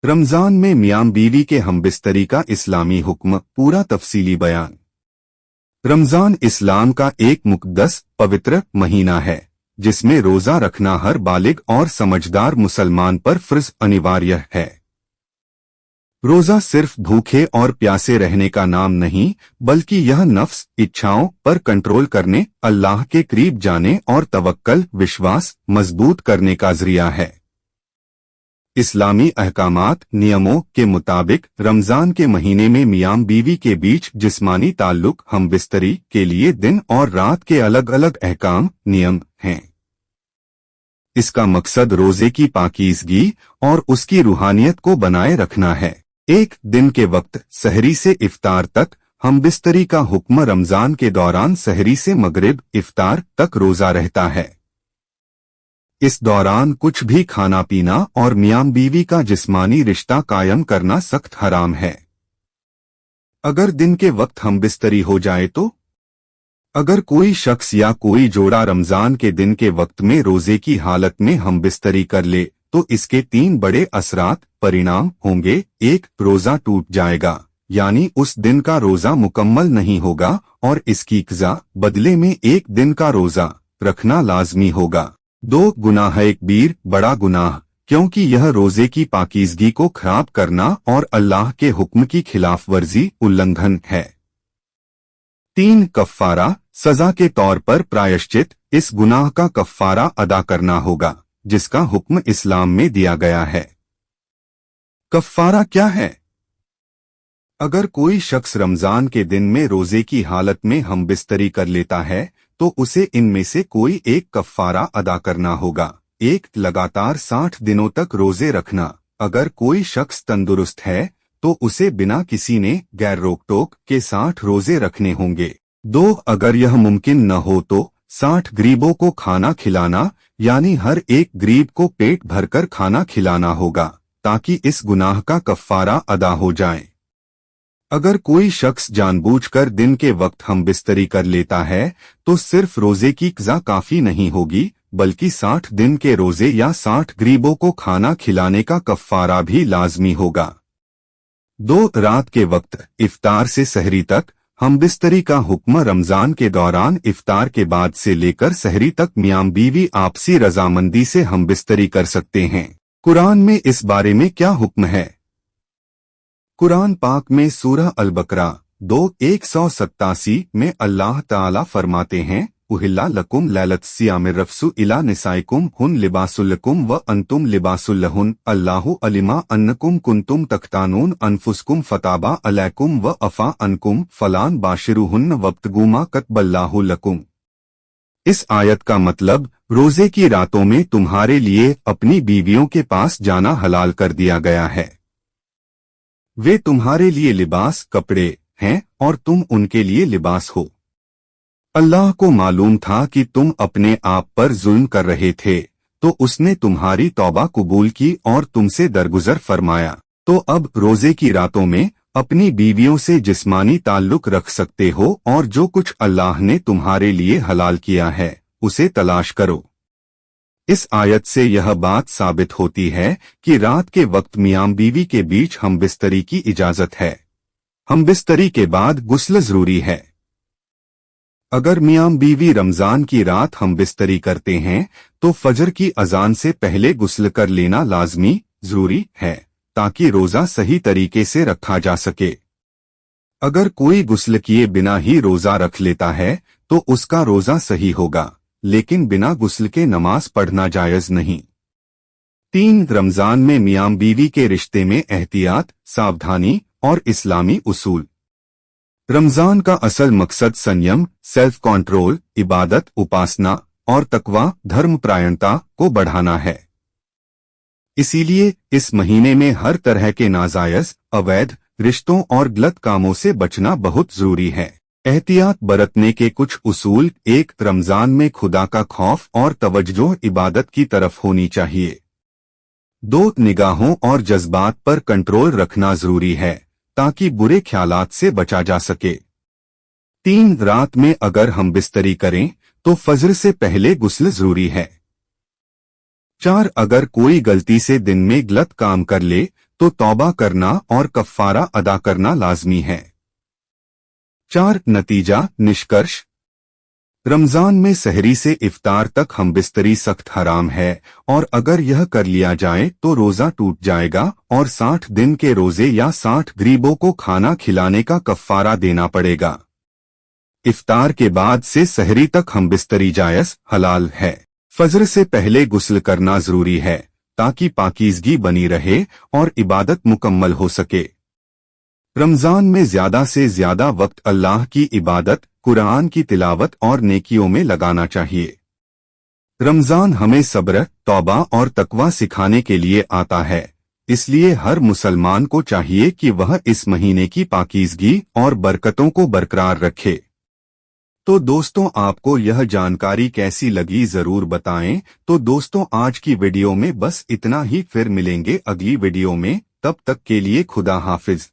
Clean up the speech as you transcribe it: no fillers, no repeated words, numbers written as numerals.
रमजान में मियां बीवी के हमबिस्तरी का इस्लामी हुक्म, पूरा तफसीली बयान। रमजान इस्लाम का एक मुक़द्दस पवित्र महीना है जिसमें रोजा रखना हर बालिग और समझदार मुसलमान पर फर्ज अनिवार्य है। रोजा सिर्फ भूखे और प्यासे रहने का नाम नहीं, बल्कि यह नफ्स इच्छाओं पर कंट्रोल करने, अल्लाह के करीब जाने और तवक्कल विश्वास मजबूत करने का जरिया है। इस्लामी अहकामात नियमों के मुताबिक रमजान के महीने में मियां बीवी के बीच जिस्मानी ताल्लुक हमबिस्तरी के लिए दिन और रात के अलग अलग अहकाम नियम हैं। इसका मकसद रोजे की पाकीज़गी और उसकी रूहानियत को बनाए रखना है। एक दिन के वक्त सहरी से इफ्तार तक हमबिस्तरी का हुक्म रमजान के दौरान सहरी से मगरिब इफ्तार तक रोजा रहता है। इस दौरान कुछ भी खाना पीना और मियां बीवी का जिस्मानी रिश्ता कायम करना सख्त हराम है। अगर दिन के वक्त हमबिस्तरी हो जाए तो अगर कोई शख्स या कोई जोड़ा रमजान के दिन के वक्त में रोजे की हालत में हमबिस्तरी कर ले तो इसके 3 बड़े असरात परिणाम होंगे। 1, रोजा टूट जाएगा, यानी उस दिन का रोजा मुकम्मल नहीं होगा और इसकी क़ज़ा बदले में 1 दिन का रोजा रखना लाजमी होगा। 2, गुनाह कबीर बड़ा गुनाह, क्योंकि यह रोजे की पाकीज़गी को खराब करना और अल्लाह के हुक्म की खिलाफ वर्जी उल्लंघन है। 3, कफ़ारा सजा के तौर पर प्रायश्चित, इस गुनाह का कफ़ारा अदा करना होगा जिसका हुक्म इस्लाम में दिया गया है। कफ़ारा क्या है? अगर कोई शख्स रमजान के दिन में रोजे की हालत में हमबिस्तरी कर लेता है तो उसे इनमें से कोई एक कफ़ारा अदा करना होगा। 1, लगातार 60 दिनों तक रोजे रखना, अगर कोई शख्स तंदुरुस्त है तो उसे बिना किसी ने गैर रोक टोक के 60 रोजे रखने होंगे। 2, अगर यह मुमकिन न हो तो 60 गरीबों को खाना खिलाना, यानी हर एक गरीब को पेट भरकर खाना खिलाना होगा ताकि इस गुनाह का कफ़ारा अदा हो जाए। अगर कोई शख्स जानबूझकर दिन के वक्त हमबिस्तरी कर लेता है तो सिर्फ रोजे की क़ज़ा काफी नहीं होगी, बल्कि 60 दिन के रोजे या 60 गरीबों को खाना खिलाने का कफ़ारा भी लाजमी होगा। 2, रात के वक्त इफ्तार से सहरी तक हमबिस्तरी का हुक्म रमजान के दौरान इफ्तार के बाद से लेकर सहरी तक मियां बीवी आपसी रजामंदी से हमबिस्तरी कर सकते हैं। कुरान में इस बारे में क्या हुक्म है? कुरान पाक में सूरह अल-बकरा 2:187 में अल्लाह ताला फरमाते हैं, उहिल्ला लकुम लैलत सियामिर रफ्सु इला निसाइकुम हुन लिबासुल लकुम व अंतुम लिबासुल लहुन अल्लाहु अलिमा अन्नकुम कुंतुम तख्तानून अनफुसकुम फताबा अलैकुम व अफा अनकुम फलान बाशिरुहुन्न वब्तगुमा कतबल्लाहु लकुम। इस आयत का मतलब रोजे की रातों में तुम्हारे लिए अपनी बीवियों के पास जाना हलाल कर दिया गया है। वे तुम्हारे लिए लिबास कपड़े हैं और तुम उनके लिए लिबास हो। अल्लाह को मालूम था कि तुम अपने आप पर जुल्म कर रहे थे, तो उसने तुम्हारी तौबा कबूल की और तुमसे दरगुजर फरमाया। तो अब रोजे की रातों में अपनी बीवियों से जिस्मानी ताल्लुक रख सकते हो और जो कुछ अल्लाह ने तुम्हारे लिए हलाल किया है उसे तलाश करो। इस आयत से यह बात साबित होती है कि रात के वक्त मियां बीवी के बीच हमबिस्तरी की इजाजत है। हमबिस्तरी के बाद गुस्ल जरूरी है। अगर मियां बीवी रमजान की रात हमबिस्तरी करते हैं तो फजर की अजान से पहले गुस्ल कर लेना लाजमी जरूरी है ताकि रोजा सही तरीके से रखा जा सके। अगर कोई गुस्ल किए बिना ही रोजा रख लेता है तो उसका रोजा सही होगा, लेकिन बिना गुस्ल के नमाज पढ़ना जायज नहीं। 3, रमजान में मियां बीवी के रिश्ते में एहतियात, सावधानी और इस्लामी उसूल। रमजान का असल मकसद संयम, सेल्फ कंट्रोल, इबादत, उपासना और तकवा धर्मपरायणता को बढ़ाना है। इसीलिए इस महीने में हर तरह के नाजायज, अवैध रिश्तों और गलत कामों से बचना बहुत जरूरी है। एहतियात बरतने के कुछ उसूल: 1, रमजान में खुदा का खौफ और तवज्जो इबादत की तरफ होनी चाहिए। 2, निगाहों और जज्बात पर कंट्रोल रखना जरूरी है ताकि बुरे ख्यालात से बचा जा सके। 3, रात में अगर हम बिस्तरी करें तो फजर से पहले गुस्ल जरूरी है। 4, अगर कोई गलती से दिन में गलत काम कर ले तो तौबा करना और कफ़ारा अदा करना लाजमी है। 4. नतीजा निष्कर्ष। रमजान में सहरी से इफ्तार तक हमबिस्तरी सख्त हराम है और अगर यह कर लिया जाए तो रोजा टूट जाएगा और 60 दिन के रोजे या 60 गरीबों को खाना खिलाने का कफ़ारा देना पड़ेगा। इफ्तार के बाद से सहरी तक हमबिस्तरी जायज़ हलाल है। फजर से पहले गुस्ल करना जरूरी है ताकि पाकीज़गी बनी रहे और इबादत मुकम्मल हो सके। रमजान में ज्यादा से ज्यादा वक्त अल्लाह की इबादत, कुरान की तिलावत और नेकियों में लगाना चाहिए। रमजान हमें सब्र, तौबा और तकवा सिखाने के लिए आता है, इसलिए हर मुसलमान को चाहिए कि वह इस महीने की पाकीज़गी और बरकतों को बरकरार रखे। तो दोस्तों, आपको यह जानकारी कैसी लगी जरूर बताएं। तो दोस्तों, आज की वीडियो में बस इतना ही, फिर मिलेंगे अगली वीडियो में। तब तक के लिए खुदा हाफिज।